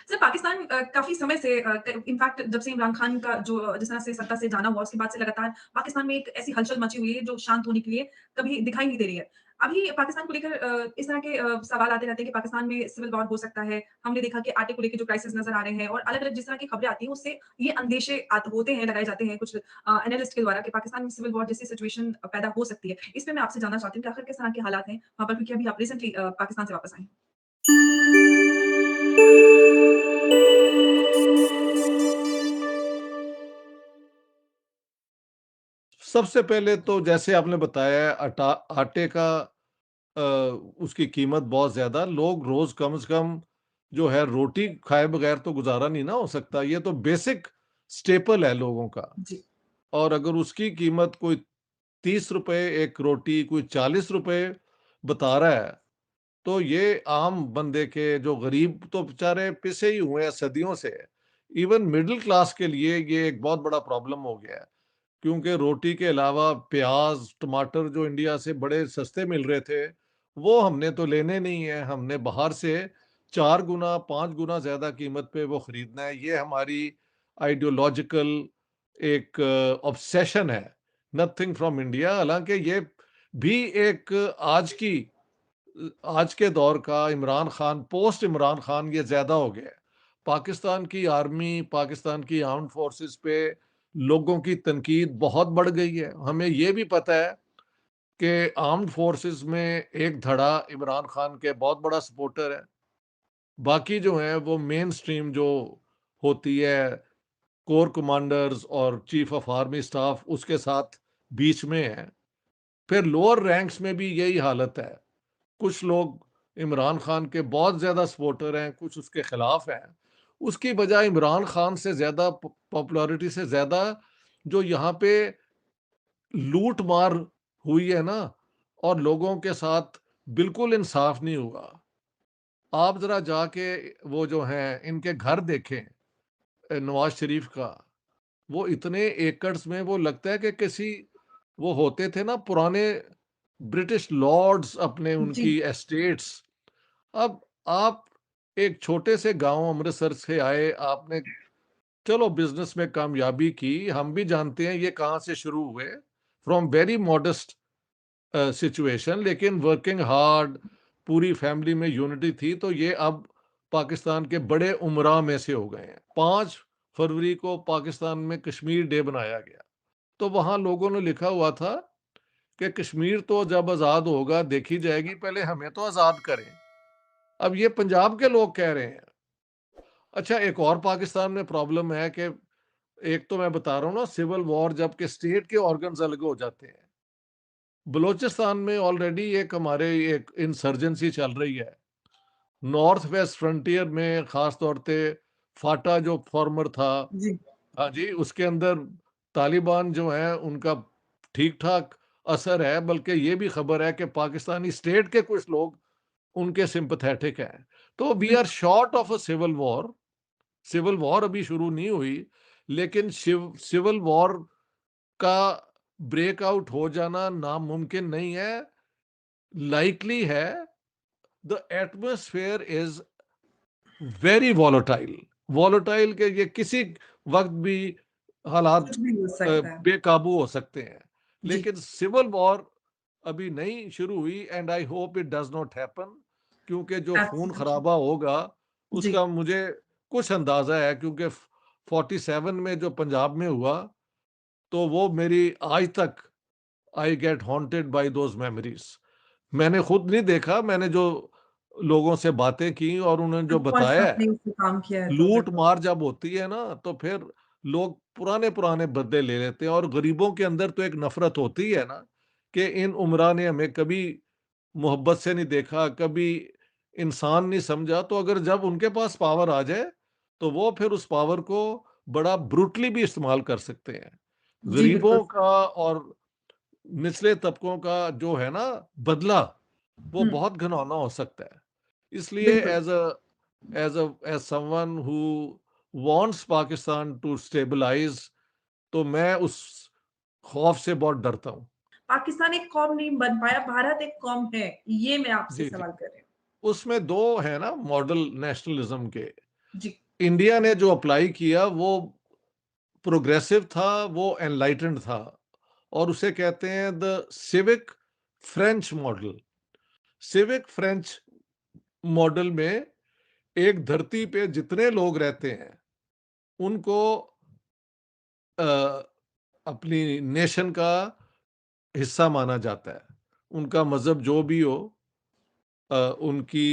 Sir Pakistan काफ़ी समय से इनफैक्ट जब से इमरान खान का जो जिस तरह से सत्ता से जाना हुआ उसके बाद से लगातार पाकिस्तान में एक ऐसी हलचल मची हुई है जो शांत होने के लिए कभी दिखाई नहीं दे रही है। अभी पाकिस्तान को लेकर इस तरह के सवाल आते रहते हैं कि पाकिस्तान में सिविल वॉर हो सकता है। हमने देखा कि आटे को लेके जो क्राइसिस नज़र आ रहे हैं और अलग-अलग जिस तरह की खबरें आती हैं उससे ये अंदेशे होते हैं, लगाए जाते हैं कुछ एनालिस्ट के द्वारा कि पाकिस्तान में सिविल वॉर जैसी सिचुएशन पैदा हो सकती है। इस पे मैं आपसे जानना चाहती हूँ कि आखिर किस तरह के हालात हैं वहाँ पर क्योंकि अभी आप रिसेंटली पाकिस्तान से वापस आए हैं? सबसे पहले तो जैसे आपने बताया आटे का अ, उसकी कीमत बहुत ज़्यादा, लोग रोज़ कम से कम जो है रोटी खाए बगैर तो गुज़ारा नहीं ना हो सकता, ये तो बेसिक स्टेपल है लोगों का। जी। और अगर उसकी कीमत कोई ₹30 एक रोटी, कोई ₹40 बता रहा है, तो ये आम बंदे के जो गरीब तो बेचारे पिसे ही हुए हैं सदियों से। इवन मिडल क्लास के लिए ये एक बहुत बड़ा प्रॉब्लम हो गया है। क्योंकि रोटी के अलावा प्याज, टमाटर जो इंडिया से बड़े सस्ते मिल रहे थे, वो हमने तो लेने नहीं है। हमने बाहर से 4 गुना, 5 गुना ज़्यादा कीमत पे वो खरीदना है। ये हमारी आइडियोलॉजिकल एक ऑब्सेशन है, नथिंग फ्रॉम इंडिया। हालाँकि ये भी एक आज के दौर का इमरान खान, पोस्ट इमरान खान ये ज़्यादा हो गया है। पाकिस्तान की आर्मी, पाकिस्तान की आर्म्ड फोर्सेस पे लोगों की तनकीद बहुत बढ़ गई है। हमें ये भी पता है कि आर्म्ड फोर्सेस में एक धड़ा इमरान खान के बहुत बड़ा सपोर्टर है। बाकी जो हैं वो मेन स्ट्रीम जो होती है, कोर कमांडर्स और चीफ ऑफ आर्मी स्टाफ उसके साथ बीच में है। फिर लोअर रैंक्स में भी यही हालत है। कुछ लोग इमरान खान के बहुत ज़्यादा सपोर्टर हैं, कुछ उसके खिलाफ हैं। उसकी वजह इमरान खान से ज़्यादा पॉपुलैरिटी से ज़्यादा जो यहाँ पे लूट मार हुई है ना, और लोगों के साथ बिल्कुल इंसाफ नहीं हुआ। आप ज़रा जाके वो जो हैं इनके घर देखें, नवाज शरीफ का, वो इतने एकड़्स में वो लगता है कि किसी वो होते थे ना पुराने ब्रिटिश लॉर्ड्स, अपने जी। उनकी एस्टेट्स। अब आप एक छोटे से गांव अमृतसर से आए, आपने चलो बिजनेस में कामयाबी की, हम भी जानते हैं ये कहाँ से शुरू हुए, फ्रॉम वेरी मॉडेस्ट सिचुएशन, लेकिन वर्किंग हार्ड, पूरी फैमिली में यूनिटी थी, तो ये अब पाकिस्तान के बड़े उमरा में से हो गए हैं। 5 फरवरी को पाकिस्तान में कश्मीर डे बनाया गया, तो वहां लोगों ने लिखा हुआ था कि कश्मीर तो जब आज़ाद होगा देखी जाएगी, पहले हमें तो आज़ाद करें। अब ये पंजाब के लोग कह रहे हैं। अच्छा, एक और पाकिस्तान में प्रॉब्लम है कि एक तो मैं बता रहा हूँ ना, सिविल वॉर जबकि स्टेट के ऑर्गन्स अलग हो जाते हैं। बलूचिस्तान में ऑलरेडी एक हमारे एक इंसर्जेंसी चल रही है। नॉर्थ वेस्ट फ्रंटियर में खास तौर पे फाटा जो फॉर्मर था, जी। हाँ जी, उसके अंदर तालिबान जो है उनका ठीक ठाक असर है, बल्कि ये भी खबर है कि पाकिस्तानी स्टेट के कुछ लोग उनके सिंपथेटिक हैं। तो वी आर बिल्कुल। Short of a civil war. Civil war अभी शुरू नहीं हुई, लेकिन सिविल वॉर का ब्रेकआउट हो जाना नामुमकिन नहीं है, लाइकली है। The atmosphere is very volatile. Volatile के ये किसी वक्त भी हालात कुछ भी हो सकता है। बेकाबू हो सकते हैं, जी। लेकिन सिविल वॉर अभी नहीं शुरू हुई, and I hope it does not happen, क्योंकि जो खून एब्सोल्युटली। खराबा होगा जी। उसका मुझे कुछ अंदाजा है, क्योंकि 47 में जो पंजाब में हुआ, तो वो मेरी आज तक I get haunted by those memories. मैंने खुद नहीं देखा, मैंने जो लोगों से बातें की और उन्होंने जो ऑफ़कोर्स बताया है, आपने उसमें काम किया है तो लूट बिल्कुल। मार जब होती है ना, तो फिर लोग पुराने पुराने बदले ले लेते हैं, और गरीबों के अंदर तो एक नफरत होती है ना कि इन उमरा ने हमें कभी मोहब्बत से नहीं देखा, कभी इंसान नहीं समझा, तो अगर जब उनके पास पावर आ जाए तो वो फिर उस पावर को बड़ा ब्रूटली भी इस्तेमाल कर सकते हैं। जी, बिल्कुल। गरीबों का और निचले तबकों का जो है ना बदला, वो हुँ, बहुत घिनौना हो सकता है। इसलिए बिल्कुल। As someone who wants Pakistan to stabilise, तो मैं उस खौफ से बहुत डरता हूँ। पाकिस्तान एक कौम नहीं बन पाया, भारत एक कौम है, ये मैं आपसे जी, जी। सवाल कर रही हूँ। उसमें 2 है ना मॉडल नेशनलिज्म के। जी, इंडिया ने जो अप्लाई किया वो प्रोग्रेसिव था, वो एनलाइटेंड था, और उसे कहते हैं the civic French model. Civic French model में एक धरती पे जितने लोग रहते हैं उनको अ, अपनी नेशन का हिस्सा माना जाता है। उनका मज़हब जो भी हो, उनकी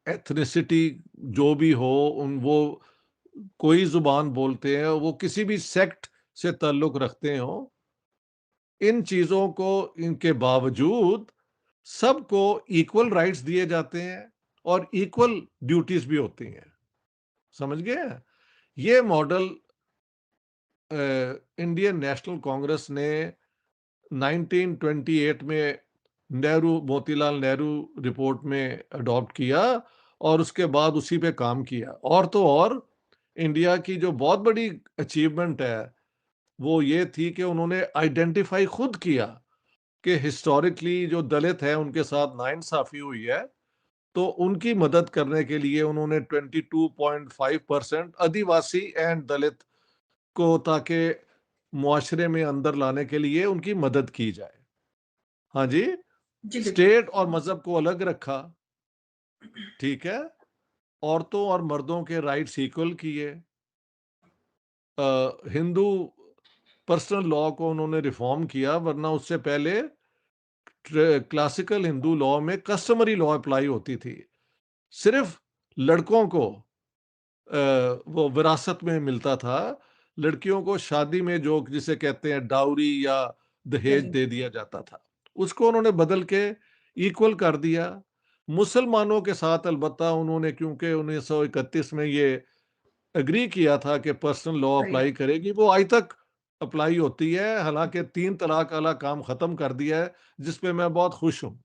एथनिसिटी जो भी हो, उन वो कोई ज़ुबान बोलते हैं, वो किसी भी सेक्ट से ताल्लुक़ रखते हों, इन चीज़ों को इनके बावजूद सबको इक्वल राइट्स दिए जाते हैं और इक्वल ड्यूटीज़ भी होती हैं। समझ गए? ये मॉडल इंडियन नेशनल कांग्रेस ने 1928 में मोतीलाल नेहरू रिपोर्ट में अडॉप्ट किया और उसके बाद उसी पे काम किया। और तो और इंडिया की जो बहुत बड़ी अचीवमेंट है, वो ये थी कि उन्होंने आइडेंटिफाई खुद किया कि हिस्टोरिकली जो दलित हैं उनके साथ नाइंसाफ़ी हुई है, तो उनकी मदद करने के लिए उन्होंने 22.5% आदिवासी एंड दलित को, ताकि मुआशरे में अंदर लाने के लिए उनकी मदद की जाए। हाँ जी, जी, बिल्कुल। स्टेट और मज़हब को अलग रखा, ठीक है? औरतों और मर्दों के राइट्स इक्वल किए। हिंदू पर्सनल लॉ को उन्होंने रिफ़ॉर्म किया, वरना उससे पहले क्लासिकल हिंदू लॉ में कस्टमरी लॉ अप्लाई होती थी। सिर्फ़ लड़कों को वो विरासत में मिलता था, लड़कियों को शादी में जो जिसे कहते हैं डाउरी या दहेज दहेज। दे दिया जाता था, उसको उन्होंने बदल के इक्वल कर दिया। मुसलमानों के साथ अलबत्ता उन्होंने, क्योंकि 1931 में ये एग्री किया था कि पर्सनल लॉ राइट, अप्लाई करेगी, वो आज तक अप्लाई होती है। हालाँकि 3 तलाक वाला काम खत्म कर दिया है, जिस पे मैं बहुत खुश हूँ।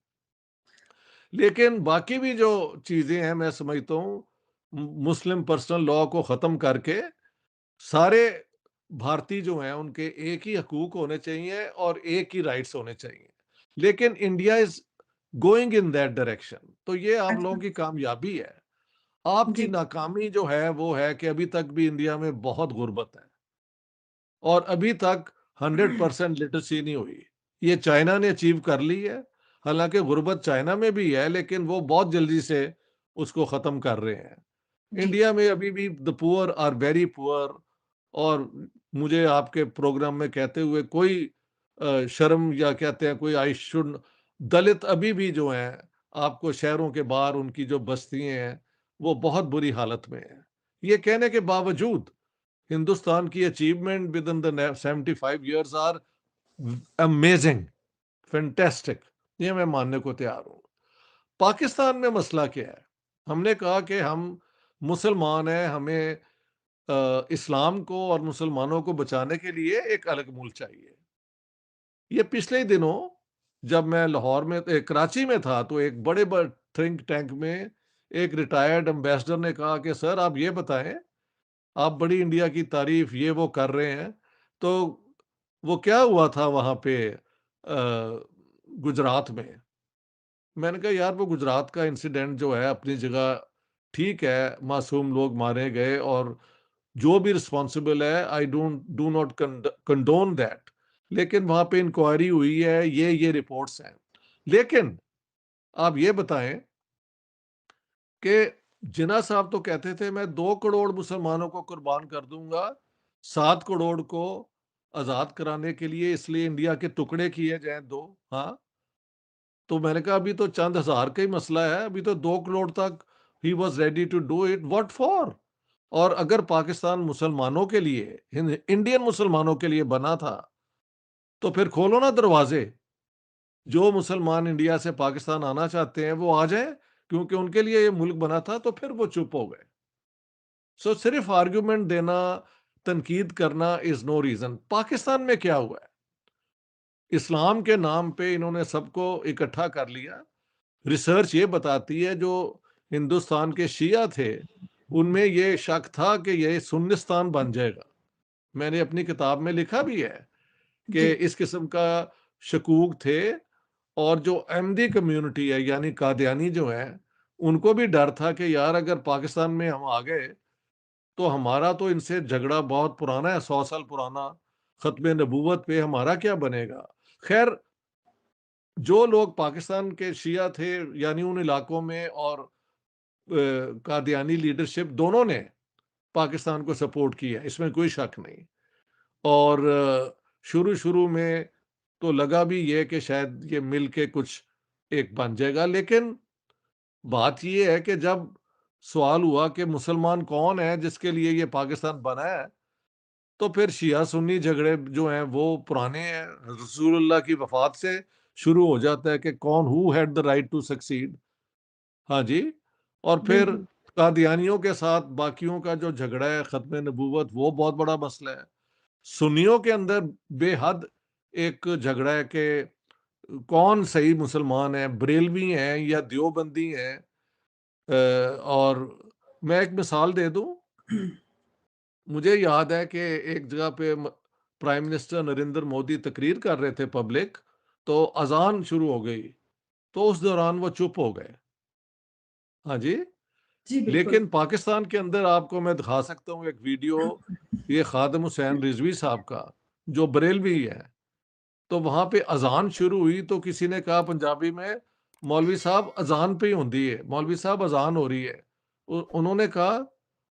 लेकिन बाकी भी जो चीज़ें हैं, मैं समझता हूँ मुस्लिम पर्सनल लॉ को खत्म करके सारे भारतीय जो हैं उनके एक ही हकूक होने चाहिए और एक ही राइट्स होने चाहिए। लेकिन India is going in that direction, तो ये आप लोगों अच्छा, की कामयाबी है। आपकी जी, नाकामी जो है वो है कि अभी तक भी इंडिया में बहुत गुर्बत है और अभी तक 100% लिटरेसी नहीं हुई। ये चाइना ने अचीव कर ली है। हालाँकि गुर्बत चाइना में भी है, लेकिन वो बहुत जल्दी से उसको ख़त्म कर रहे हैं। जी, इंडिया में अभी भी the poor are very poor, और मुझे आपके प्रोग्राम में कहते हुए कोई शर्म, या कहते हैं कोई आई शुड, दलित अभी भी जो हैं, आपको शहरों के बाहर उनकी जो बस्तियाँ हैं, वो बहुत बुरी हालत में हैं। ये कहने के बावजूद हिंदुस्तान की achievement within the 75 years are amazing, fantastic, ये मैं मानने को तैयार हूँ। पाकिस्तान में मसला क्या है? हमने कहा कि हम मुसलमान हैं, हमें इस्लाम को और मुसलमानों को बचाने के लिए एक अलग मुल्क चाहिए। ये पिछले ही दिनों जब मैं लाहौर में कराची में था, तो एक बड़े थिंक टैंक में एक रिटायर्ड एम्बेसडर ने कहा कि सर आप ये बताएं, आप बड़ी इंडिया की तारीफ ये वो कर रहे हैं, तो वो क्या हुआ था वहाँ पे गुजरात में? मैंने कहा यार, वो गुजरात का इंसिडेंट जो है अपनी जगह ठीक है, मासूम लोग मारे गए और जो भी रिस्पॉन्सिबल है, I don't do not condone that, लेकिन वहाँ पे इंक्वायरी हुई है, ये रिपोर्ट्स हैं। लेकिन आप ये बताएं कि जिन्ना साहब तो कहते थे मैं 2 करोड़ मुसलमानों को कुर्बान कर दूंगा, 7 करोड़ को आज़ाद कराने के लिए, इसलिए इंडिया के टुकड़े किए जाएँ 2। हाँ, तो मैंने कहा अभी तो चंद हज़ार का ही मसला है, अभी तो 2 करोड़ तक ही was ready to do it, what for? और अगर पाकिस्तान मुसलमानों के लिए, इंडियन मुसलमानों के लिए बना था, तो फिर खोलो ना दरवाजे। जो मुसलमान इंडिया से पाकिस्तान आना चाहते हैं वो आ जाएं, क्योंकि उनके लिए ये मुल्क बना था, तो फिर वो चुप हो गए। सो सिर्फ आर्गुमेंट देना, तनकीद करना इज नो रीजन। पाकिस्तान में क्या हुआ है? इस्लाम के नाम पे इन्होंने सबको इकट्ठा कर लिया। रिसर्च ये बताती है, जो हिंदुस्तान के शिया थे उनमें ये शक था कि ये सुन्निस्तान बन जाएगा। मैंने अपनी किताब में लिखा भी है कि जी, इस किस्म का शकूक थे, और जो अहमदी कम्युनिटी है यानी कादियानी जो है, उनको भी डर था कि यार अगर पाकिस्तान में हम आ गए, तो हमारा तो इनसे झगड़ा बहुत पुराना है, 100 साल पुराना, ख़त्म नबूवत पे हमारा क्या बनेगा? ख़ैर, जो लोग पाकिस्तान के शिया थे, यानी उन इलाकों में, और कादियानी लीडरशिप, दोनों ने पाकिस्तान को सपोर्ट किया, इसमें कोई शक नहीं। और शुरू-शुरू में तो लगा भी ये कि शायद ये मिल के कुछ एक बन जाएगा, लेकिन बात ये है कि जब सवाल हुआ कि मुसलमान कौन है जिसके लिए ये पाकिस्तान बना है, तो फिर शिया-सुन्नी झगड़े जो हैं वो पुराने हैं। रसूलुल्लाह की वफ़ात से शुरू हो जाता है कि कौन, who had the right to succeed. हाँ जी, और फिर बिल्कुल। कादियानियों के साथ बाकियों का जो झगड़ा है ख़त्म नबूवत, वो बहुत बड़ा मसला है। सुन्नियों के अंदर बेहद एक झगड़ा है कि कौन सही मुसलमान है, बरेलवी हैं या देवबंदी हैं। और मैं एक मिसाल दे दूँ, मुझे याद है कि एक जगह पे प्राइम मिनिस्टर नरेंद्र मोदी तकरीर कर रहे थे पब्लिक, तो अज़ान शुरू हो गई, तो उस दौरान वो चुप हो गए। हाँ जी, जी, बिल्कुल। लेकिन पाकिस्तान के अंदर आपको मैं दिखा सकता हूँ एक वीडियो, ये खादिम हुसैन रिज़वी साहब का, जो बरेलवी है। तो वहाँ पे अज़ान शुरू हुई तो किसी ने कहा पंजाबी में, "मौलवी साहब अज़ान पे ही होंदी है, मौलवी साहब अज़ान हो रही है।" उन्होंने कहा,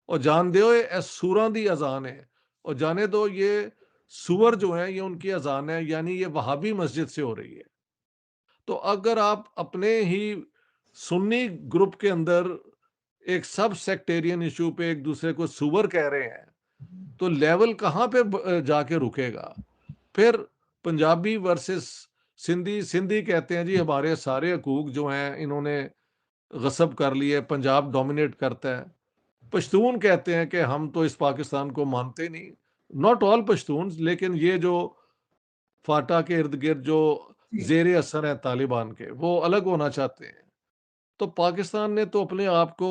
"और जान दियो ये सूरां दी अज़ान है, और जाने दो ये सूअर जो हैं ये उनकी अज़ान है, यानी ये वहाबी मस्जिद से हो रही है।" तो अगर आप अपने ही सुन्नी ग्रुप के अंदर एक सब सेक्टेरियन इश्यू पे एक दूसरे को सूअर कह रहे हैं, तो लेवल कहाँ पे जाके रुकेगा? फिर पंजाबी वर्सेस सिंधी, सिंधी कहते हैं जी हमारे सारे हकूक जो हैं इन्होंने गस्ब कर लिए, पंजाब डोमिनेट करता है। पश्तून कहते हैं कि हम तो इस पाकिस्तान को मानते नहीं। नॉट ऑल पश्तून्स, लेकिन ये जो फाटा के इर्द-गिर्द जो जी। ज़ेर असर हैं तालिबान के, वो अलग होना चाहते हैं। तो पाकिस्तान ने तो अपने आप को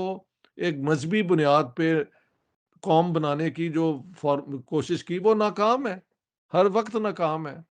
एक मज़हबी बुनियाद पे कौम बनाने की जो कोशिश की, वो नाकाम है, हर वक़्त नाकाम है।